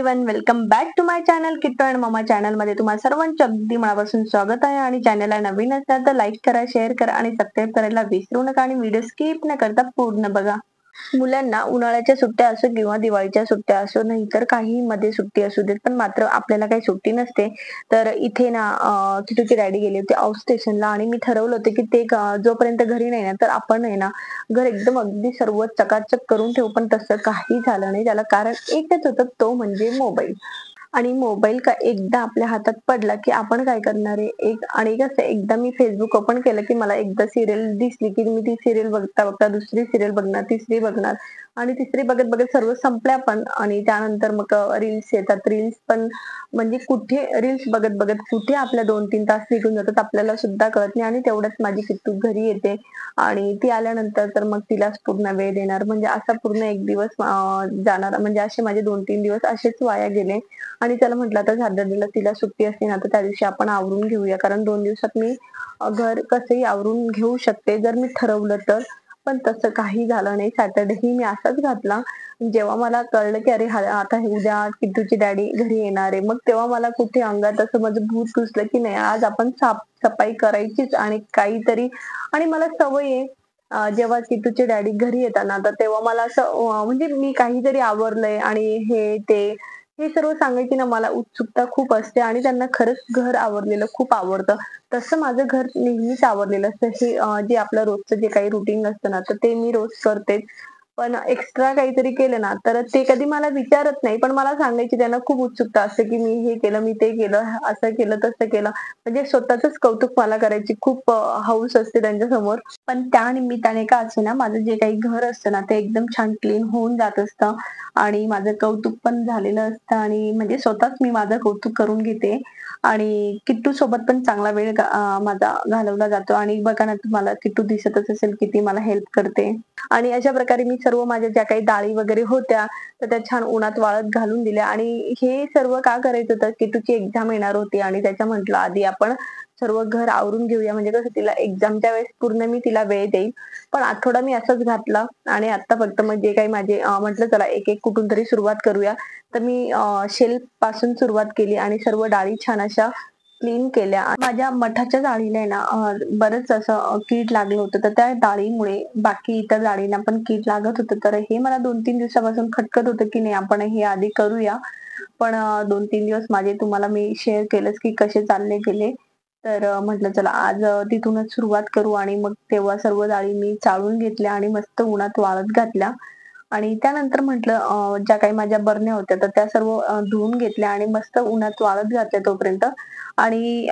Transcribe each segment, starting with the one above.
Everyone, welcome back to my channel Kittu and mumma channel मध्ये तुम्हाला सर्वांचे अगदी मनापासून स्वागत आहे। आणि चॅनलला नवीन असाल तर लाईक करा, शेअर करा आणि सबस्क्राईब करायला विसरू नका आणि व्हिडिओ स्किप न करता पूर्ण बघा। मुलांना उन्हाळ्याच्या सुट्ट्या असो किंवा दिवाळीच्या सुट्ट्या असो, नाही तर काही मध्ये सुट्टी असू देत, पण मात्र आपल्याला काही सुट्टी नसते। तर इथे ना किटूची डॅडी गेले होते आउट स्टेशनला आणि मी ठरवलं होतं की ते जोपर्यंत घरी नाही ना तर आपण आहे ना घर एकदम अगदी सर्व चकाचक करून ठेवू, पण तसं काही झालं नाही। त्याला कारण एकच होतं, तो म्हणजे मोबाईल। आणि मोबाईल का एकदा आपल्या हातात पडला की आपण काय करणार आहे आणि कसं एकदा मी फेसबुक ओपन केलं की मला एकदा सिरियल दिसली की मी ती सिरियल बघता बघता दुसरी सिरियल बघणार, तिसरी बघणार आणि तिसरी बघत बघत सर्व संपल्या पण। आणि त्यानंतर मग रील्स येतात, रील्स पण म्हणजे कुठे रील्स बघत बघत कुठे आपल्या 2-3 तास निघून जातात आपल्याला सुद्धा कळत नाही। आणि तेवढ्यात माझी किट्टू घरी येते आणि ती आल्यानंतर तर मग तिलाच पूर्ण वेळ देणार, म्हणजे असा पूर्ण एक दिवस जाणार, म्हणजे असे माझे 2-3 दिवस असेच वाया गेले। आणि त्याला म्हटलं आता सॅटर्डेला तिला सुट्टी असते ना तर त्या दिवशी आपण आवरून घेऊया, कारण 2 दिवसात मी घर कसंही आवरून घेऊ शकते जर मी ठरवलं तर। पण तसं काही झालं नाही, सॅटर्डेही मी असाच घातला। जेव्हा मला कळलं की अरे आता हे उद्या किट्टूची डॅडी घरी येणार आहे, मग तेव्हा मला कुठे अंगात असं माझं भूत घुसलं की नाही आज आपण साफसफाई करायचीच आणि काहीतरी। आणि मला सवय आहे जेव्हा किट्टूचे डॅडी घरी येतात ना तर तेव्हा मला असं म्हणजे मी काहीतरी आवरलंय आणि हे सर्व सांगायची ना मला उत्सुकता खूप असते आणि त्यांना खरंच घर आवरलेलं खूप आवडतं। तसं माझं घर नेहमीच आवरलेलं असतं। हे जे आपलं रोजचं जे काही रुटीन असतं ना तर ते मी रोज करतेच। पण एक्स्ट्रा काहीतरी केलं ना तर ते कधी मला विचारत नाही, पण मला सांगायची त्यांना खूप उत्सुकता असते की मी हे केलं, मी ते केलं, असं केलं, तसं केलं। म्हणजे स्वतःच कौतुक मला करायची खूप हौस असते त्यांच्यासमोर। पण त्या निमित्ताने का असेना माझं जे काही घर असतं ना ते एकदम छान क्लीन होऊन जात असतं आणि माझं कौतुक पण झालेलं असतं आणि म्हणजे स्वतःच मी माझं कौतुक करून घेते। आणि किट्टू सोबत पण चांगला वेळ माझा घालवला जातो। आणि बघा ना तुम्हाला किट्टू दिसतच असेल किती मला हेल्प करते। आणि अशा प्रकारे मी सर्व माझ्या ज्या काही डाळी वगैरे होत्या तर त्या छान उन्हात वाळत घालून दिल्या। आणि हे सर्व का करायचं होतं, किट्टूची एक्झाम येणार होती आणि त्याच्या म्हटलं आधी आपण सर्व घर आवरून घेऊया, म्हणजे कसं तिला एक्झामच्या वेळेस पूर्ण मी तिला वेळ देईल। पण आठवडा मी असाच घातला आणि आता फक्त मग जे काही माझे म्हटलं चला एक एक कुठून तरी सुरुवात करूया। तर मी शेल्फ पासून सुरुवात केली आणि सर्व डाळी छान अशा क्लीन केल्या। माझ्या मठाच्या डाळीला आहे ना बरंच असं कीड लागलं होतं, तर त्या डाळीमुळे बाकी इतर डाळींना पण कीड लागत होतं। तर हे मला 2-3 दिवसापासून खटकत होतं की नाही आपण हे आधी करूया। पण 2-3 दिवस माझे तुम्हाला मी शेअर केलंच की कसे चालले गेले। तर म्हटलं चला आज तिथूनच सुरुवात करू आणि मग तेव्हा सर्व डाळी मी चाळून घेतल्या आणि मस्त उन्हात वाळत घातल्या। आणि त्यानंतर म्हटलं ज्या काही माझ्या बरण्या होत्या तर त्या सर्व धुवून घेतल्या आणि मस्त उन्हात वाळत घातल्या तोपर्यंत। आणि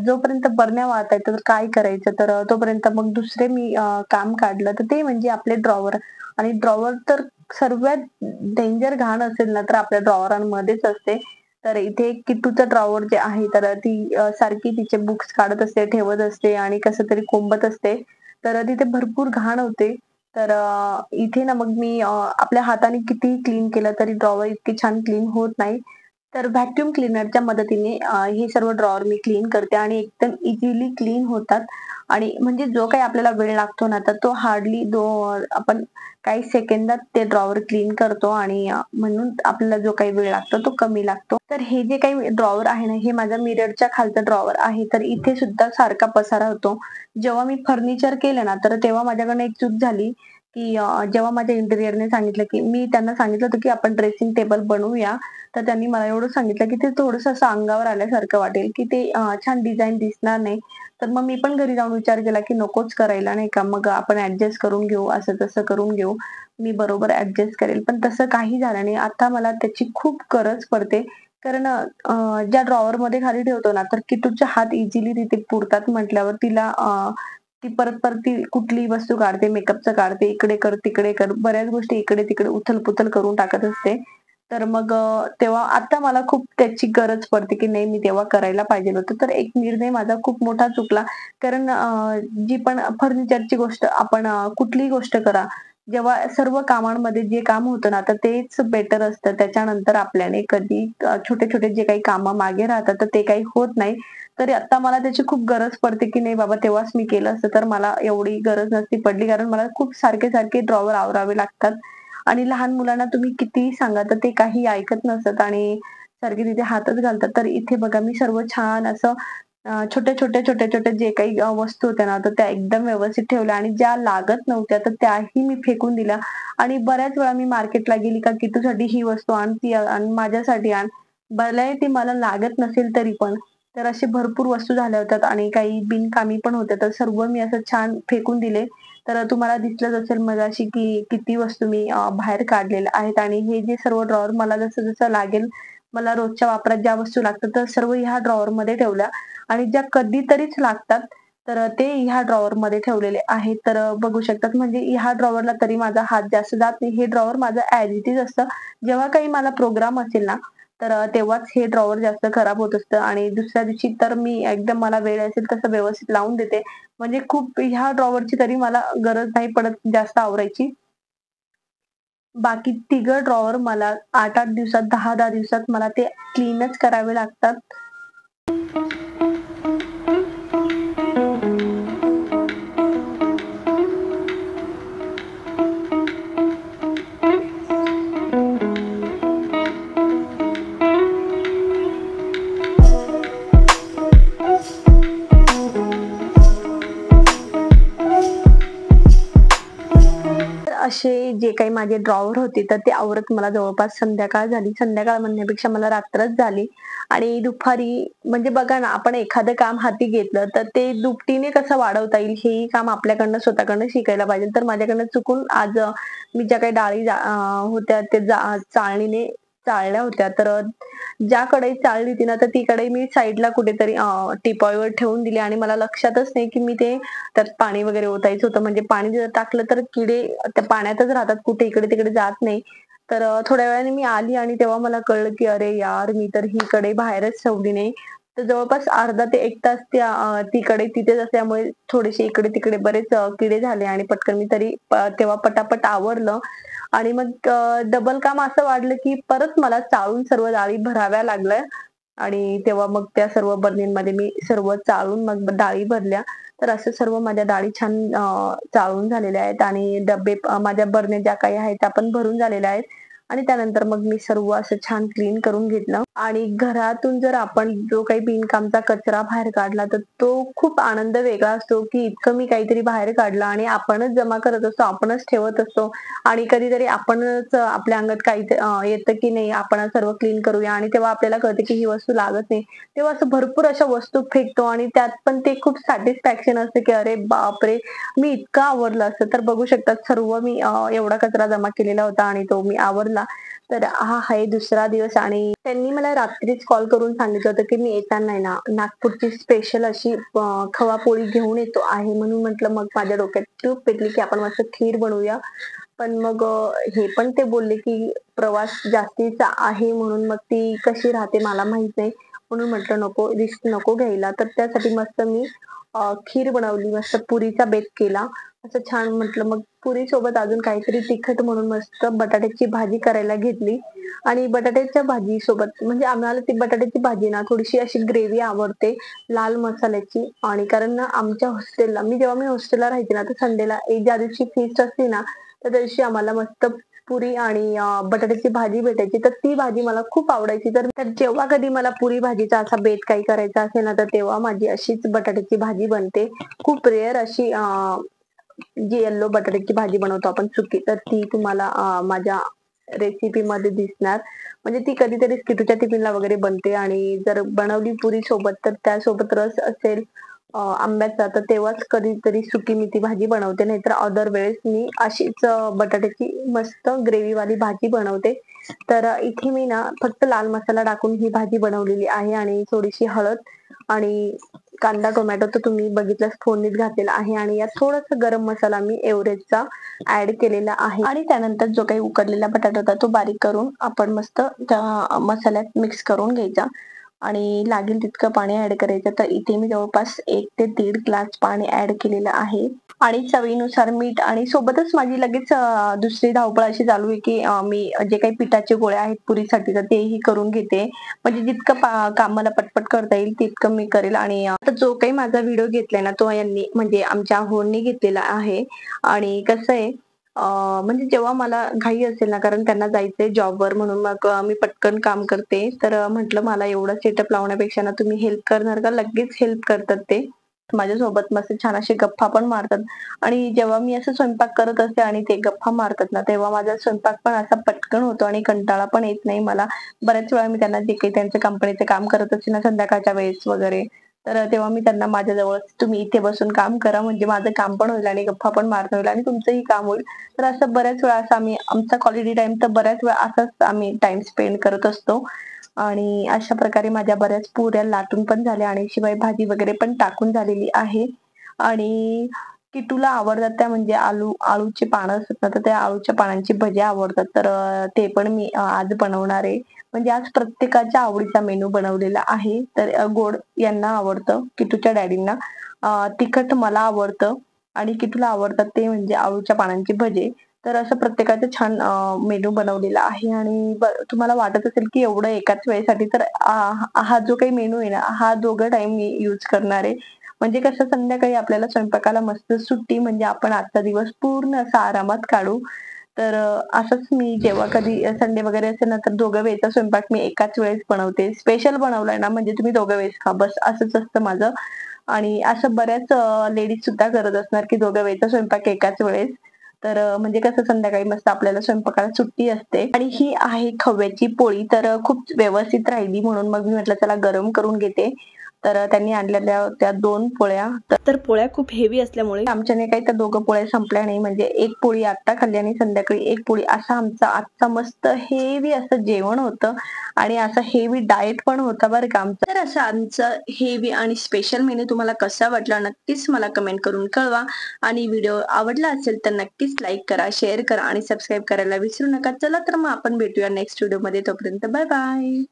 जोपर्यंत बरण्या वाळतायत तर काय करायचं, तर तोपर्यंत मग दुसरे मी काम काढलं, तर ते म्हणजे आपले ड्रॉवर। आणि ड्रॉवर तर सर्वात डेंजर घाण असेल ना तर आपल्या ड्रॉवरांमध्येच असते। तर इथे किट्टूचं ड्रॉवर जे आहे तर ती सारखी तिचे बुक्स काढत असते, ठेवत असते आणि कसं तरी कोंबत असते। तर तिथे भरपूर घाण होते। तर इथे ना मग मी आपल्या हाताने कितीही क्लीन केलं तरी ड्रॉवर इतके छान क्लीन होत नाही। तर व्हॅक्यूम क्लीनरच्या मदतीने हे सर्व ड्रॉवर मी क्लीन करते आणि एकदम इझिली क्लीन होतात। आणि म्हणजे जो काही आपल्याला वेळ लागतो ना तर तो हार्डली आपण काही सेकंदात ते ड्रॉवर क्लीन करतो आणि म्हणून आपल्याला जो काही वेळ लागतो तो कमी लागतो। तर हे जे काही ड्रॉवर आहे ना हे माझ्या मिररच्या खालचं ड्रॉवर आहे। तर इथे सुद्धा सारखा पसारा होतो। जेव्हा मी फर्निचर केलं ना तर तेव्हा माझ्याकडनं एक चूक झाली की जेव्हा माझ्या इंटेरियरने सांगितलं की मी त्यांना सांगितलं होतं की आपण ड्रेसिंग टेबल बनवूया, तर त्यांनी मला एवढं सांगितलं की ते थोडंसं असं अंगावर आल्यासारखं वाटेल की ते छान डिझाइन दिसणार नाही। तर मग मी पण घरी जाऊन विचार केला की नकोच करायला, नाही का, मग आपण ऍडजस्ट करून घेऊ, असं तसं करून घेऊ, मी बरोबर ऍडजस्ट करेल। पण तसं काही झालं नाही, आता मला त्याची खूप गरज पडते। कारण ज्या ड्रॉवर मध्ये खाली ठेवतो ना तर किट्टूचे हात इझिली तिथे पुरतात म्हटल्यावर तिला ती परत परत ती कुठली वस्तू काढते, मेकअपचं काढते, इकडे कर तिकडे कर, बऱ्याच गोष्टी इकडे तिकडे उथल-पुथल करून टाकत असते। तर मग तेव्हा आता मला खूप त्याची गरज पडते की नाही मी तेव्हा करायला पाहिजे होतं। तर एक निर्णय माझा खूप मोठा चुकला, कारण जी पण फर्निचरची गोष्ट आपण कुठलीही गोष्ट करा, जेव्हा सर्व कामांमध्ये जे काम होतं ना तर तेच बेटर असतं। त्याच्यानंतर आपल्याने कधी छोटे-छोटे जे काही कामं मागे राहतात तर ते काही होत नाही। तरी आता मला त्याची खूप गरज पडते की नाही बाबा तेव्हाच मी केलं असतं तर मला एवढी गरज नसती पडली, कारण मला खूप सारखे-सारखे ड्रॉवर आवरावे लागतात। आणि लहान मुलांना तुम्ही कितीही सांगा तर ते काही ऐकत नसतात आणि सारखे तिथे हातच घालतात. तर इथे बघा मी सर्व छान असं छोट्या-छोट्या जे काही वस्तू होत्या ना, तर त्या एकदम व्यवस्थित ठेवल्या आणि ज्या लागत नव्हत्या, तर त्याही मी फेकून दिल्या. आणि बऱ्याच वेळा मी मार्केटला गेली का किट्टूसाठी ही वस्तू आण, ती आण, माझ्यासाठी आण. भलेही ती मला लागत नसेल तरी पण. तर असे भरपूर वस्तू झाल्या होत्या आणि काही बिनकामी पण होत्या. तर सर्व मी असं छान फेकून दिले. तर तुम्हाला दिसलंच असेल मगाशी की किती वस्तू मी बाहेर काढलेल्या आहेत आणि हे जे सर्व ड्रॉवर मला जसं-जसं लागेल, मला रोजच्या वापरात ज्या वस्तू लागतात, तर सर्व ह्या ड्रॉवरमध्ये ठेवल्या. आणि ज्या कधीतरीच लागतात, तर ते ह्या ड्रॉवरमध्ये ठेवलेले आहेत. तर बघू शकतात म्हणजे ह्या ड्रॉवरला तरी माझा हात जास्त जात नाही. हे ड्रॉवर माझं ॲज इट इज असतं. जेव्हा काही मला प्रोग्राम असेल ना, तर तेव्हाच हे ड्रॉवर जास्त खराब होत असतं आणि दुसऱ्या दिवशी तर मी एकदम मला वेळ असेल तसं व्यवस्थित लावून देते. म्हणजे खूप ह्या ड्रॉवरची तरी मला गरज नाही पडत जास्त आवरायची. बाकी तिघं ड्रॉवर मला 8-8 दिवसात, 10-10 दिवसात मला ते क्लीनच करावे लागतात. असे जे काही माझे ड्रॉवर होते, तर ते आवरत मला जवळपास संध्याकाळ झाली. संध्याकाळ म्हणण्यापेक्षा मला रात्रच झाली आणि दुपारी म्हणजे बघा ना, आपण एखादं काम हाती घेतलं, तर ते दुपटीने कसं वाढवता येईल, हेही काम आपल्याकडनं स्वतःकडनं शिकायला पाहिजे. तर माझ्याकडनं चुकून आज मी ज्या काही डाळी होत्या, ते चाळणीने चाळल्या होत्या. तर ज्या कढईत चाळली होती ना, तर ती कढई मी साईडला कुठेतरी टिपॉयवर ठेवून दिली आणि मला लक्षातच नाही, की मी ते त्यात पाणी वगैरे ओतायचं होतं. म्हणजे पाणी जर टाकलं तर किडे त्या पाण्यातच राहतात, कुठे इकडे-तिकडे जात नाही. तर थोड्या वेळाने मी आली आणि तेव्हा मला कळलं, की अरे यार! मी तर ही कढई बाहेरच ठेवली नाही. तर जवळपास अर्धा ते 1 तास ती कढई तिथेच असल्यामुळे थोडेसे इकडे-तिकडे बरेच किडे झाले आणि पटकन मी तरी तेव्हा पटापट आवरलं आणि मग डबल काम असं वाढलं, की परत मला चाळून सर्व डाळी भराव्या लागल्या आणि तेव्हा मग त्या सर्व बरणींमध्ये मी सर्व चाळून मग डाळी भरल्या. तर असं सर्व माझ्या डाळी छान चाळून झालेल्या आहेत आणि डब्बे माझ्या बरण्या ज्या काही आहेत त्या पण भरून झालेल्या आहेत. आणि त्यानंतर मग मी सर्व असं छान क्लीन करून घेतलं आणि घरातून जर आपण जो काही बिनकामचा कचरा बाहेर काढला, तर तो खूप आनंद वेगळा असतो, की इतकं मी काहीतरी बाहेर काढलं आणि आपणच जमा करत असतो, आपणच ठेवत असतो आणि कधीतरी आपणच आपल्या अंगात काही येतं, की नाही आपण सर्व क्लीन करूया आणि तेव्हा आपल्याला कळतं, की ही वस्तू लागत नाही. तेव्हा असं भरपूर अशा वस्तू फेकतो आणि त्यात पण ते खूप सॅटिस्फॅक्शन असतं, की अरे बापरे! मी इतकं आवरलं असतं. तर बघू शकतात सर्व मी एवढा कचरा जमा केलेला होता आणि तो मी आवरला. तर हा आहे दुसरा दिवस आणि त्यांनी मला रात्रीच कॉल करून सांगितलं होतं, की मी येताना आहे ना, नागपूरची स्पेशल अशी खवापोळी घेऊन येतो आहे. म्हणून म्हटलं मग माझ्या डोक्यात ट्यूब पेटली, की आपण मस्त खीर बनवूया. पण मग हे पण ते बोलले, की प्रवास जास्तीचा आहे म्हणून मग ती कशी राहते मला माहित नाही. म्हणून म्हटलं नको, रिस्क नको घ्यायला. तर त्यासाठी मस्त मी खीर बनवली, मस्त पुरीचा बेत केला. असं छान म्हटलं मग पुरीसोबत अजून काहीतरी तिखट म्हणून मस्त बटाट्याची भाजी करायला घेतली आणि बटाट्याच्या भाजीसोबत म्हणजे आम्हाला ती बटाट्याची भाजी ना थोडीशी अशी ग्रेव्ही आवडते, लाल मसाल्याची आणि कारण ना आमच्या हॉस्टेलला जेव्हा मी हॉस्टेलला राहायचे ना, तर संडेला ज्या दिवशी फीस्ट असते ना, तर त्या दिवशी आम्हाला मस्त पुरी आणि बटाट्याची भाजी भेटायची. तर ती भाजी मला खूप आवडायची. तर तर जेव्हा कधी मला पुरी भाजीचा असा बेत काही करायचा असेल ना, तर तेव्हा माझी अशीच बटाट्याची भाजी बनते. खूप रेअर अशी जी येल्लो बटाट्याची भाजी बनवतो आपण सुकी, तर ती तुम्हाला माझ्या रेसिपीमध्ये दिसणार. म्हणजे ती कधीतरी किटूच्या टिफिनला वगैरे बनते आणि जर बनवली पुरी सोबत, तर त्यासोबत रस असेल आंब्याचा, तर तेव्हाच कधीतरी सुकी मी ती भाजी बनवते. नाहीतर अदर वेळेस मी अशीच बटाट्याची मस्त ग्रेव्हीवाली भाजी बनवते. तर इथे मी ना फक्त लाल मसाला टाकून ही भाजी बनवलेली आहे आणि थोडीशी हळद आणि कांदा, टोमॅटो तर तुम्ही बघितलंच फोडणीत घातलेला आहे आणि यात थोडासा गरम मसाला मी एव्हरेजचा ॲड केलेला आहे आणि त्यानंतर जो काही उकडलेला बटाटा होता तो बारीक करून आपण मस्त त्या मसाल्यात मिक्स करून घ्यायचा आणि लागेल तितकं पाणी ॲड करायचं. तर इथे मी जवळपास 1 ते 1.5 ग्लास पाणी ॲड केलेलं आहे आणि चवीनुसार मीठ आणि सोबतच माझी लगेच दुसरी धावपळ अशी चालू आहे, की मी जे काही पिठाचे गोळे आहेत पुरीसाठी तर तेही करून घेते. म्हणजे जितकं काम मला पटपट करता येईल तितकं मी करेल आणि आता जो काही माझा व्हिडिओ घेतलाय ना तो यांनी म्हणजे आमच्या अहोंनी घेतलेला आहे आणि कसं आहे म्हणजे जेव्हा मला घाई असेल ना, कारण त्यांना जायचंय जॉबवर म्हणून मग मी पटकन काम करते. तर म्हटलं मला एवढा सेटअप लावण्यापेक्षा ना तुम्ही हेल्प करणार का? लगेच हेल्प करतात ते. माझ्यासोबत मस्त छान असे गप्पा पण मारतात आणि जेव्हा मी असं स्वयंपाक करत असते आणि ते गप्पा मारतात ना, तेव्हा माझा स्वयंपाक पण असा पटकन होतो आणि कंटाळा पण येत नाही मला. बऱ्याच वेळा मी त्यांना जे काही त्यांचं कंपनीचं काम करत असते ना संध्याकाळच्या वेळेस वगैरे, तर तेव्हा मी त्यांना माझ्याजवळच तुम्ही इथे बसून काम करा म्हणजे माझं काम पण होईल आणि गप्पा पण मारणं होईल आणि तुमचंही काम होईल. तर असं बऱ्याच वेळा असं आम्ही आमचा क्वालिटी टाईम तर बऱ्याच वेळा असाच आम्ही टाईम स्पेंड करत असतो. आणि अशा प्रकारे माझ्या बऱ्याच पुऱ्या लाटून पण झाल्या आणि शिवाय भाजी वगैरे पण टाकून झालेली आहे. आणि किटूला आवडतात त्या म्हणजे आळूचे पानं असतात ना, तर त्या आळूच्या पानांची भजी आवडतात. तर ते पण मी आज बनवणार आहे. म्हणजे आज प्रत्येकाच्या आवडीचा मेनू बनवलेला आहे. तर गोड यांना आवडतं, किटूच्या डॅडींना. तिखट मला आवडतं आणि किटूला आवडतात ते म्हणजे आळूच्या पानांची भजे. तर असं प्रत्येकाचं छान मेनू बनवलेला आहे आणि तुम्हाला वाटत असेल की एवढं एकाच वेळेसाठी तर हा जो काही मेनू आहे ना, हा दोघं टाईम मी यूज करणार आहे. म्हणजे कसं संध्याकाळी आपल्याला स्वयंपाकाला मस्त सुट्टी म्हणजे आपण आजचा दिवस पूर्ण असा आरामात काढू. तर असंच मी जेव्हा कधी संडे वगैरे असेल ना, तर दोघं वेळचा स्वयंपाक मी एकाच वेळेस बनवते. स्पेशल बनवलाय ना, म्हणजे तुम्ही दोघं वेळेस खा बस असंच असतं माझं. आणि असं बऱ्याच लेडीज सुद्धा करत असणार, की दोघं वेळचा स्वयंपाक एकाच वेळेस. तर म्हणजे कसं संध्याकाळी मस्त आपल्याला स्वयंपाकाला सुट्टी असते आणि ही आहे खव्याची पोळी. तर खूप व्यवस्थित राहिली म्हणून मग मी म्हटलं चला गरम करून घेते. तर त्यांनी आणलेल्या त्या 2 पोळ्या. तर पोळ्या खूप हेवी असल्यामुळे आमच्याने काही त्या दोघं पोळ्या संपल्या नाही. म्हणजे एक पोळी आत्ता खाल्ली आणि संध्याकाळी एक पोळी असा आमचा आजचा मस्त हेवी असं जेवण होतं आणि असा हेवी डाएट पण होता बरं का आमचा. तर असं आमचं हेवी आणि स्पेशल मेनू तुम्हाला कसा वाटला नक्कीच मला कमेंट करून कळवा आणि व्हिडिओ आवडला असेल तर नक्कीच लाईक करा, शेअर करा आणि सबस्क्राईब करायला विसरू नका. चला तर मग आपण भेटूया नेक्स्ट व्हिडिओमध्ये. तोपर्यंत बाय बाय.